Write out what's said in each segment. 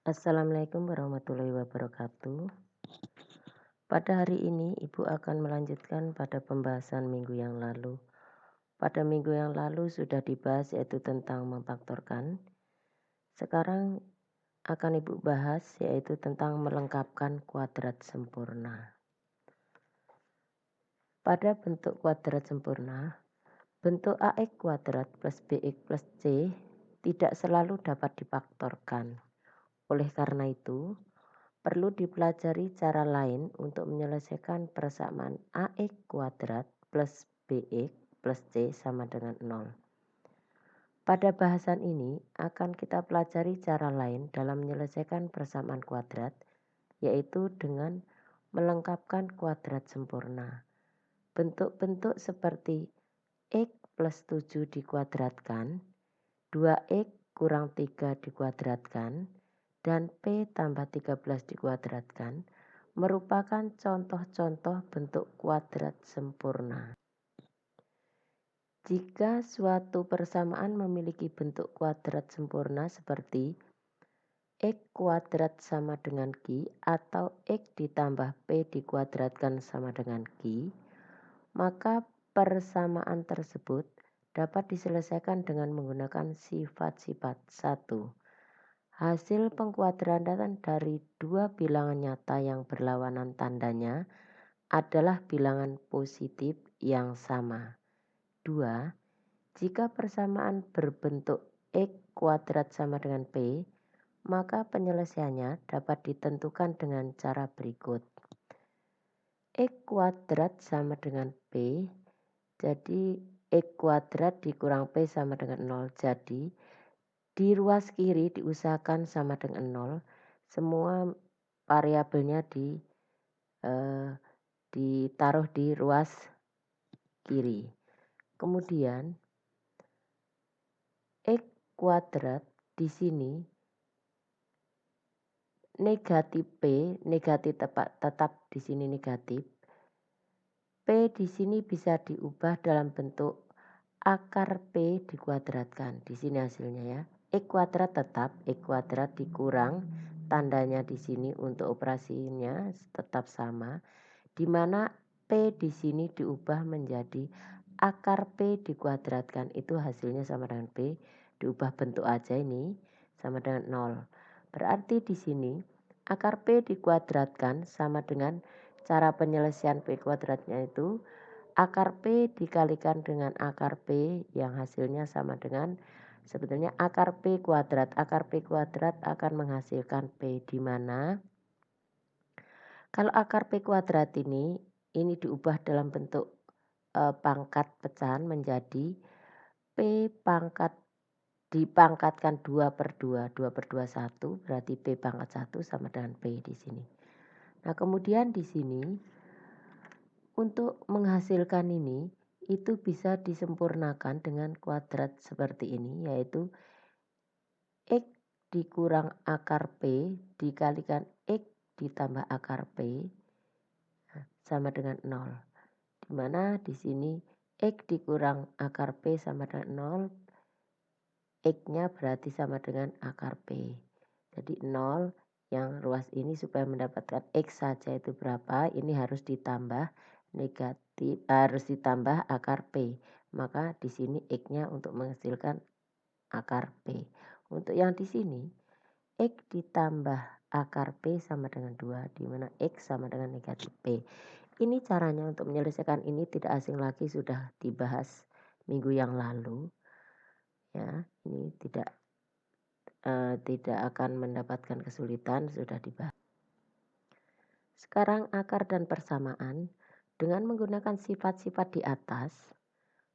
Assalamualaikum warahmatullahi wabarakatuh. Pada hari ini, Ibu akan melanjutkan pada pembahasan minggu yang lalu. Pada minggu yang lalu sudah dibahas yaitu tentang memfaktorkan. Sekarang akan Ibu bahas yaitu tentang melengkapkan kuadrat sempurna. Pada bentuk kuadrat sempurna, bentuk AX kuadrat plus BX plus C tidak selalu dapat difaktorkan. Oleh karena itu, perlu dipelajari cara lain untuk menyelesaikan persamaan AX kuadrat plus BX plus C sama dengan 0. Pada bahasan ini akan kita pelajari cara lain dalam menyelesaikan persamaan kuadrat, yaitu dengan melengkapkan kuadrat sempurna. Bentuk-bentuk seperti X plus 7 dikuadratkan, 2X kurang 3 dikuadratkan, dan P tambah 13 dikuadratkan merupakan contoh-contoh bentuk kuadrat sempurna. Jika suatu persamaan memiliki bentuk kuadrat sempurna seperti X kuadrat sama dengan Q atau X ditambah P dikuadratkan sama dengan Q, maka persamaan tersebut dapat diselesaikan dengan menggunakan sifat-sifat. 1. Hasil pengkuadratan dari dua bilangan nyata yang berlawanan tandanya adalah bilangan positif yang sama. 2. Jika persamaan berbentuk X kuadrat sama dengan P, maka penyelesaiannya dapat ditentukan dengan cara berikut. X kuadrat sama dengan P, jadi X kuadrat dikurang P sama dengan 0. Jadi di ruas kiri diusahakan sama dengan 0. Semua variabelnya ditaruh di ruas kiri. Kemudian X kuadrat di sini negatif P, negatif tetap di sini negatif. P di sini bisa diubah dalam bentuk akar P dikuadratkan. Di sini hasilnya ya. X kuadrat tetap X kuadrat dikurang tandanya di sini untuk operasinya tetap sama, di mana P di sini diubah menjadi akar P dikuadratkan, itu hasilnya sama dengan P, diubah bentuk aja ini sama dengan 0. Berarti di sini akar P dikuadratkan sama dengan cara penyelesaian P kuadratnya itu akar P dikalikan dengan akar P yang hasilnya sama dengan sebetulnya akar P kuadrat. Akar P kuadrat akan menghasilkan P, di mana kalau akar P kuadrat ini diubah dalam bentuk pangkat pecahan menjadi P pangkat dipangkatkan 2 per 2, 2 per 2 1, berarti P pangkat 1 sama dengan P di sini. Nah kemudian di sini untuk menghasilkan ini itu bisa disempurnakan dengan kuadrat seperti ini, yaitu X dikurang akar P dikalikan X ditambah akar P sama dengan 0. Dimana di sini X dikurang akar P sama dengan 0, X-nya berarti sama dengan akar P. Jadi 0 yang ruas ini supaya mendapatkan X saja itu berapa, ini harus ditambah negatif, harus ditambah akar P. Maka di sini X-nya untuk menghasilkan akar P. Untuk yang di sini X ditambah akar P sama dengan 2, di mana X sama dengan negatif P. Ini caranya untuk menyelesaikan ini tidak asing lagi, sudah dibahas minggu yang lalu. Ya, ini tidak akan mendapatkan kesulitan, sudah dibahas. Sekarang akar dan persamaan. Dengan menggunakan sifat-sifat di atas,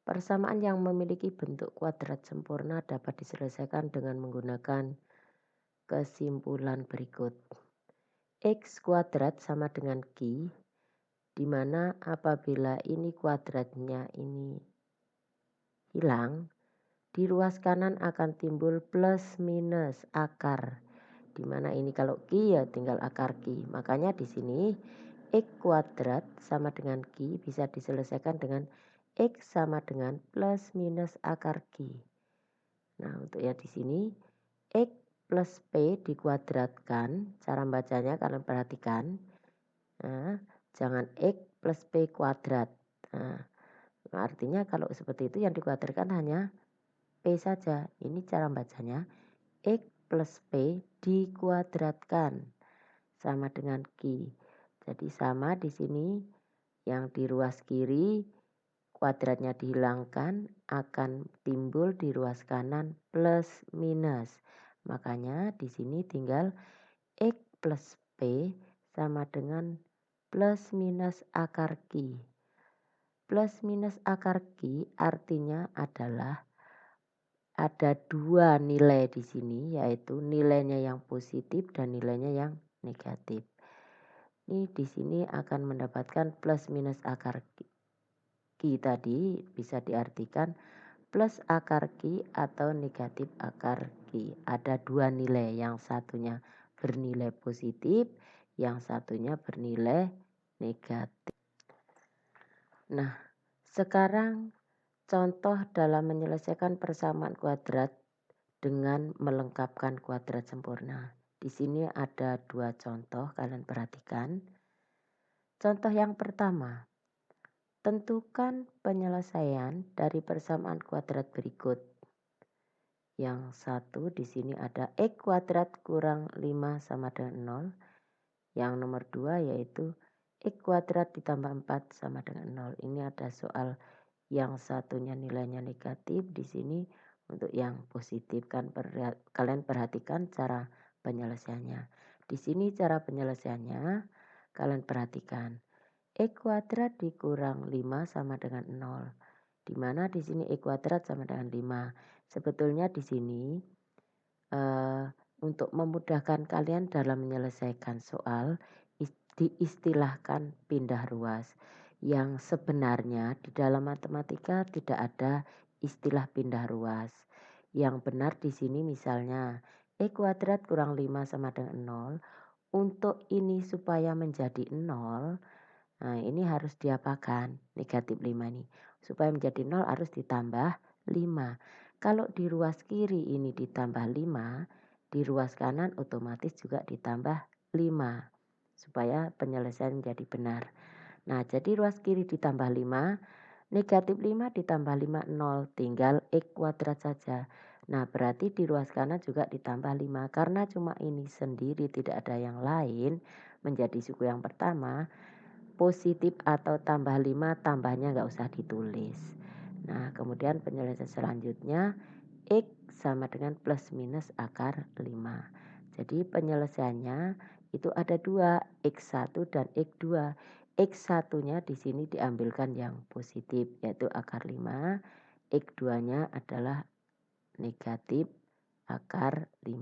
persamaan yang memiliki bentuk kuadrat sempurna dapat diselesaikan dengan menggunakan kesimpulan berikut. X kuadrat sama dengan Q, di mana apabila ini kuadratnya ini hilang, di ruas kanan akan timbul plus minus akar, di mana ini kalau Q ya tinggal akar Q. Makanya di sini X kuadrat sama dengan Q bisa diselesaikan dengan X sama dengan plus minus akar Q. Nah untuk ya di sini X plus P dikuadratkan, cara bacanya kalian perhatikan. Nah, jangan X plus P kuadrat. Nah, artinya kalau seperti itu yang dikuadratkan hanya P saja. Ini cara bacanya X plus P dikuadratkan sama dengan Q. Jadi sama di sini yang di ruas kiri kuadratnya dihilangkan, akan timbul di ruas kanan plus minus. Makanya di sini tinggal X plus P sama dengan plus minus akar Q. Plus minus akar Q artinya adalah ada dua nilai di sini, yaitu nilainya yang positif dan nilainya yang negatif. Ini di sini akan mendapatkan plus minus akar Q tadi bisa diartikan plus akar Q atau negatif akar Q. Ada dua nilai, yang satunya bernilai positif, yang satunya bernilai negatif. Nah, sekarang contoh dalam menyelesaikan persamaan kuadrat dengan melengkapkan kuadrat sempurna. Di sini ada dua contoh, kalian perhatikan. Contoh yang pertama, tentukan penyelesaian dari persamaan kuadrat berikut. Yang satu di sini ada X kuadrat kurang 5 sama dengan 0. Yang nomor 2 yaitu X kuadrat ditambah 4 sama dengan 0. Ini ada soal yang satunya nilainya negatif, di sini untuk yang positif. Kan kalian perhatikan cara penyelesaiannya. Di sini cara penyelesaiannya kalian perhatikan. X kuadrat dikurang 5 sama dengan 0. Di mana di sini X kuadrat sama dengan 5. Sebetulnya di sini untuk memudahkan kalian dalam menyelesaikan soal diistilahkan pindah ruas. Yang sebenarnya di dalam matematika tidak ada istilah pindah ruas. Yang benar di sini misalnya X kuadrat kurang 5 sama dengan 0. Untuk ini supaya menjadi 0, nah ini harus diapakan? Negatif 5 ini. Supaya menjadi 0 harus ditambah 5. Kalau di ruas kiri ini ditambah 5, di ruas kanan otomatis juga ditambah 5. Supaya penyelesaian menjadi benar. Nah, jadi ruas kiri ditambah 5, negatif 5 ditambah 5, 0. Tinggal X kuadrat saja. Nah, berarti di ruas kanan juga ditambah 5. Karena cuma ini sendiri, tidak ada yang lain, menjadi suku yang pertama, positif atau tambah 5, tambahnya nggak usah ditulis. Nah, kemudian penyelesaian selanjutnya, X sama dengan plus minus akar 5. Jadi penyelesaiannya itu ada dua, X1 dan X2. X1-nya di sini diambilkan yang positif, yaitu akar 5. X2-nya adalah negatif akar 5.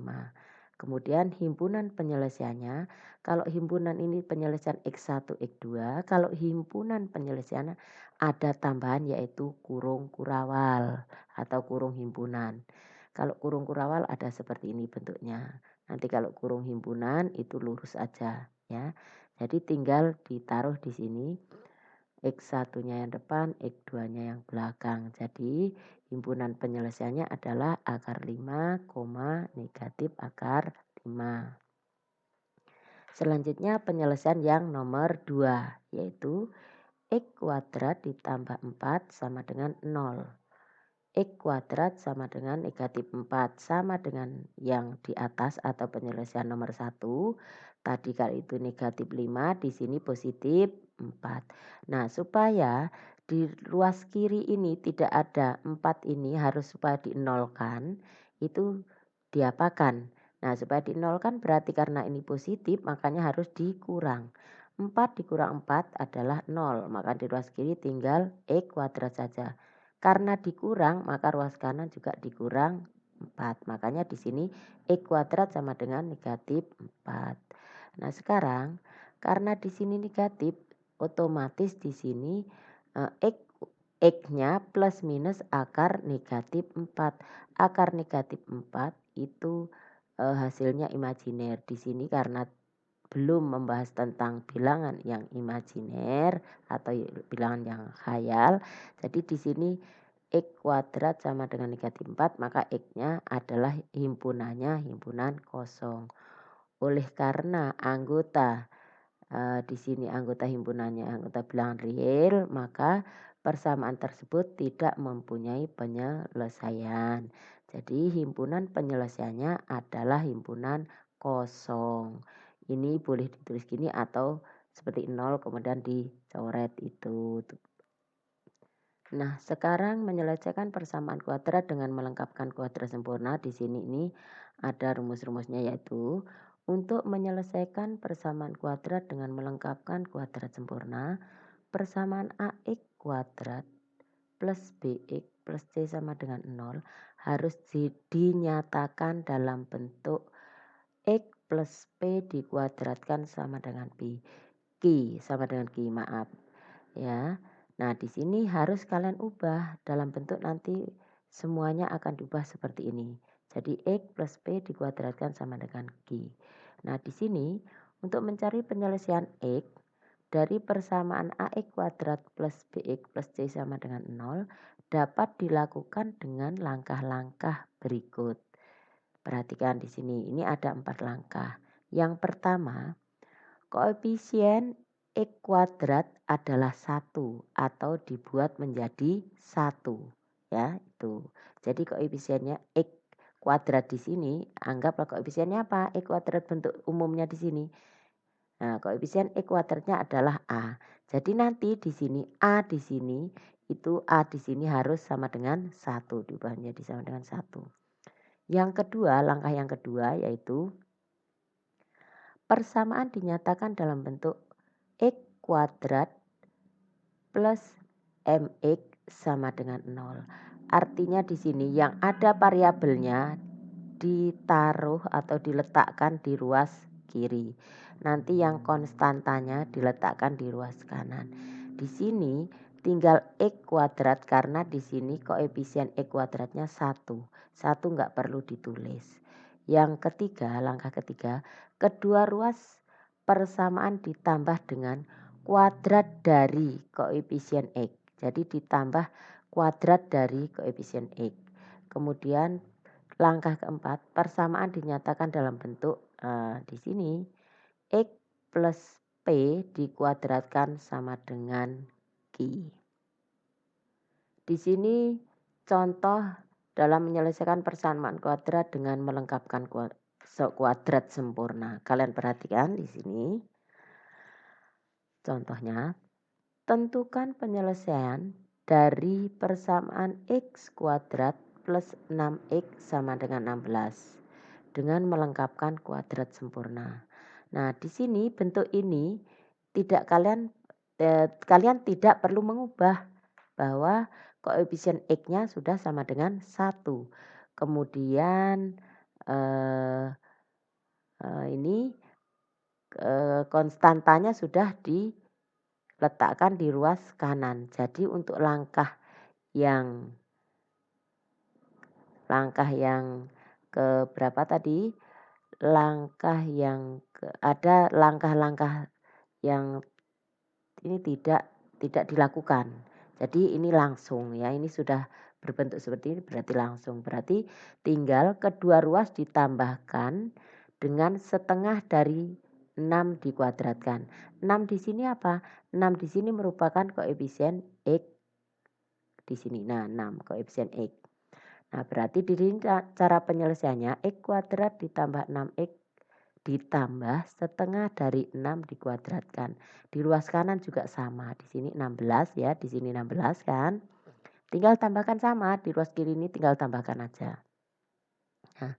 Kemudian himpunan penyelesaiannya, kalau himpunan ini penyelesaian X1, X2, kalau himpunan penyelesaiannya ada tambahan yaitu kurung kurawal atau kurung himpunan. Kalau kurung kurawal ada seperti ini bentuknya. Nanti kalau kurung himpunan itu lurus aja ya. Jadi tinggal ditaruh di sini X1-nya yang depan, X2-nya yang belakang. Jadi himpunan penyelesaiannya adalah akar 5, negatif akar 5. Selanjutnya penyelesaian yang nomor 2, yaitu X kuadrat ditambah 4 sama dengan 0. X kuadrat sama dengan negatif 4, sama dengan yang di atas atau penyelesaian nomor 1. Tadi kalau itu negatif 5, di sini positif 4. Nah, supaya di ruas kiri ini tidak ada 4 ini, harus supaya dinolkan, itu diapakan? Nah, supaya dinolkan berarti karena ini positif, makanya harus dikurang. 4 dikurang 4 adalah 0, maka di ruas kiri tinggal X kuadrat saja. Karena dikurang, maka ruas kanan juga dikurang 4. Makanya di sini X kuadrat sama dengan negatif 4. Nah, sekarang karena di sini negatif, otomatis di sini X-nya plus minus akar negatif 4. Akar negatif 4 itu hasilnya imajiner. Di sini karena belum membahas tentang bilangan yang imajiner atau bilangan yang khayal. Jadi di sini X kuadrat sama dengan negatif 4, maka X-nya adalah himpunannya himpunan kosong. Oleh karena anggota di sini anggota himpunannya anggota bilangan real, maka persamaan tersebut tidak mempunyai penyelesaian. Jadi himpunan penyelesaiannya adalah himpunan kosong. Ini boleh ditulis gini atau seperti 0 kemudian dicoret itu. Nah, sekarang menyelesaikan persamaan kuadrat dengan melengkapkan kuadrat sempurna. Di sini ini ada rumus-rumusnya, yaitu untuk menyelesaikan persamaan kuadrat dengan melengkapkan kuadrat sempurna, persamaan AX kuadrat plus BX plus C sama dengan 0 harus dinyatakan dalam bentuk X plus P dikuadratkan sama dengan Q sama dengan Q, maaf. Ya. Nah, di sini harus kalian ubah dalam bentuk nanti semuanya akan diubah seperti ini. Jadi X plus P dikuadratkan sama dengan Q. Nah, di sini untuk mencari penyelesaian X dari persamaan AX kuadrat plus BX plus C sama dengan 0 dapat dilakukan dengan langkah-langkah berikut. Perhatikan di sini, ini ada 4 langkah. Yang pertama, koefisien X kuadrat adalah 1 atau dibuat menjadi 1. Ya, itu. Jadi koefisiennya X kuadrat di sini, anggaplah koefisiennya apa? X kuadrat bentuk umumnya di sini. Nah, koefisien X kuadratnya adalah A. Jadi nanti di sini A di sini, itu A di sini harus sama dengan 1. Diubah menjadi sama dengan 1. Yang kedua, langkah yang kedua yaitu persamaan dinyatakan dalam bentuk X kuadrat plus MX sama dengan 0. Artinya di sini yang ada variabelnya ditaruh atau diletakkan di ruas kiri. Nanti yang konstantanya diletakkan di ruas kanan. Di sini tinggal X kuadrat karena di sini koefisien X kuadratnya 1. 1 nggak perlu ditulis. Yang ketiga, langkah ketiga, kedua ruas persamaan ditambah dengan kuadrat dari koefisien X. Jadi ditambah kuadrat dari koefisien X. Kemudian langkah keempat, persamaan dinyatakan dalam bentuk di sini X plus P dikuadratkan sama dengan Q. Di sini contoh dalam menyelesaikan persamaan kuadrat dengan melengkapkan kuadrat sempurna. Kalian perhatikan di sini. Contohnya, tentukan penyelesaian dari persamaan X kuadrat plus 6X sama dengan 16 dengan melengkapkan kuadrat sempurna. Nah, di sini bentuk ini kalian tidak perlu mengubah bahwa koefisien X-nya sudah sama dengan 1. Kemudian ini konstantanya sudah diletakkan di ruas kanan. Jadi untuk langkah yang ke berapa tadi? Ada langkah-langkah yang ini tidak dilakukan. Jadi ini langsung ya, ini sudah berbentuk seperti ini berarti langsung. Berarti tinggal kedua ruas ditambahkan dengan setengah dari 6 dikuadratkan. 6 di sini apa? 6 di sini merupakan koefisien X di sini. Nah, 6 koefisien X. Nah, berarti di sini cara penyelesaiannya X kuadrat ditambah 6X ditambah setengah dari 6 dikuadratkan. Di ruas kanan juga sama. Di sini 16 ya, di sini 16 kan. Tinggal tambahkan sama, di ruas kiri ini tinggal tambahkan aja. Nah,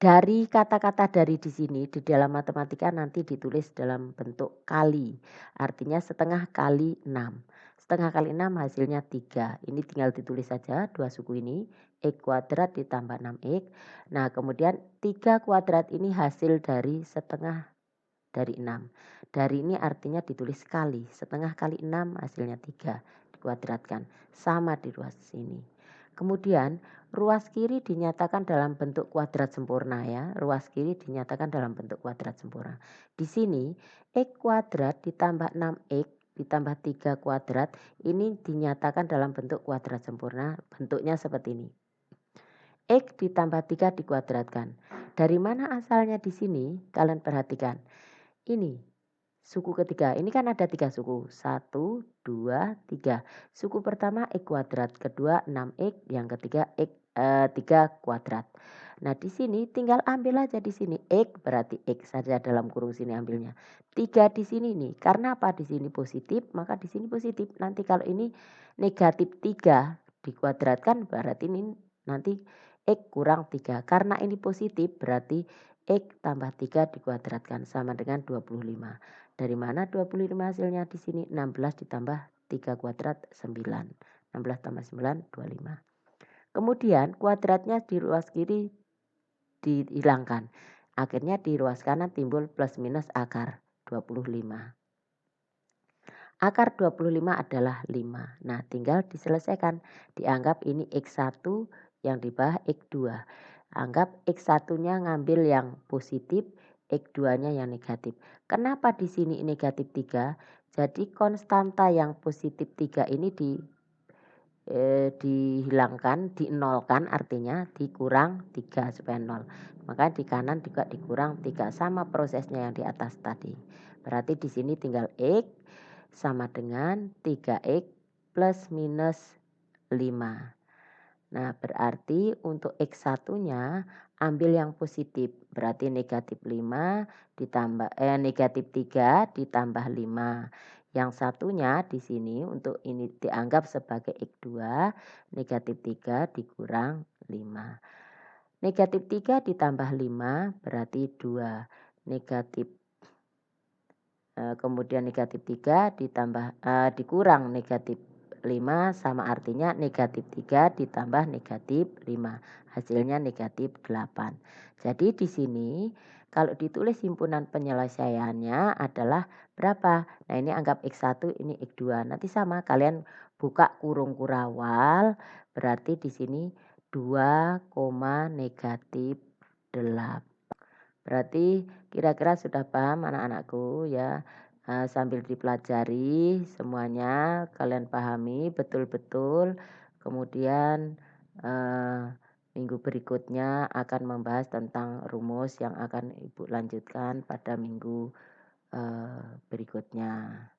dari kata-kata dari di sini di dalam matematika nanti ditulis dalam bentuk kali. Artinya setengah kali 6. Setengah kali 6 hasilnya 3. Ini tinggal ditulis saja dua suku ini. X kuadrat ditambah 6X. Nah, kemudian 3 kuadrat ini hasil dari setengah dari 6. Dari ini artinya ditulis kali. Setengah kali 6 hasilnya 3. Dikuadratkan. Sama di ruas sini. Kemudian ruas kiri dinyatakan dalam bentuk kuadrat sempurna ya. Ruas kiri dinyatakan dalam bentuk kuadrat sempurna. Di sini X kuadrat ditambah 6X ditambah 3 kuadrat ini dinyatakan dalam bentuk kuadrat sempurna, bentuknya seperti ini. X ditambah 3 dikuadratkan. Dari mana asalnya di sini? Kalian perhatikan. Ini suku ketiga. Ini kan ada 3 suku. 1, 2, 3. Suku pertama X kuadrat, kedua 6X, yang ketiga 3 kuadrat. Nah, di sini tinggal ambil aja di sini X berarti X saja dalam kurung sini ambilnya. 3 di sini nih. Karena apa? Di sini positif, maka di sini positif. Nanti kalau ini negatif 3 dikuadratkan berarti ini nanti X kurang 3. Karena ini positif berarti X tambah 3 dikuadratkan sama dengan 25. Dari mana 25 hasilnya di sini? 16 ditambah 3 kuadrat 9. 16 tambah 9 25. Kemudian kuadratnya di ruas kiri dihilangkan. Akhirnya di ruas kanan timbul plus minus akar 25. Akar 25 adalah 5. Nah, tinggal diselesaikan. Dianggap ini X1 yang di bawah X2. Anggap X1-nya ngambil yang positif, X2-nya yang negatif. Kenapa di sini negatif 3? Jadi konstanta yang positif 3 ini dihilangkan, dinolkan, artinya dikurang 3 supaya 0. Maka di kanan juga dikurang 3, sama prosesnya yang di atas tadi. Berarti di sini tinggal X sama dengan 3X plus minus 5. Nah, berarti untuk X1-nya ambil yang positif. Berarti negatif 5 ditambah negatif 3 ditambah 5. Yang satunya di sini untuk ini dianggap sebagai X2, negatif 3 dikurang 5. Negatif 3 ditambah 5 berarti 2. Negatif kemudian negatif 3 ditambah dikurang negatif 5 sama artinya negatif 3 ditambah negatif 5. Hasilnya negatif 8. Jadi di sini kalau ditulis himpunan penyelesaiannya adalah berapa? Nah, ini anggap X1, ini X2. Nanti sama kalian buka kurung kurawal, berarti di sini 2, negatif 8. Berarti kira-kira sudah paham anak-anakku ya. Sambil dipelajari semuanya kalian pahami betul-betul. Kemudian minggu berikutnya akan membahas tentang rumus yang akan Ibu lanjutkan pada minggu berikutnya.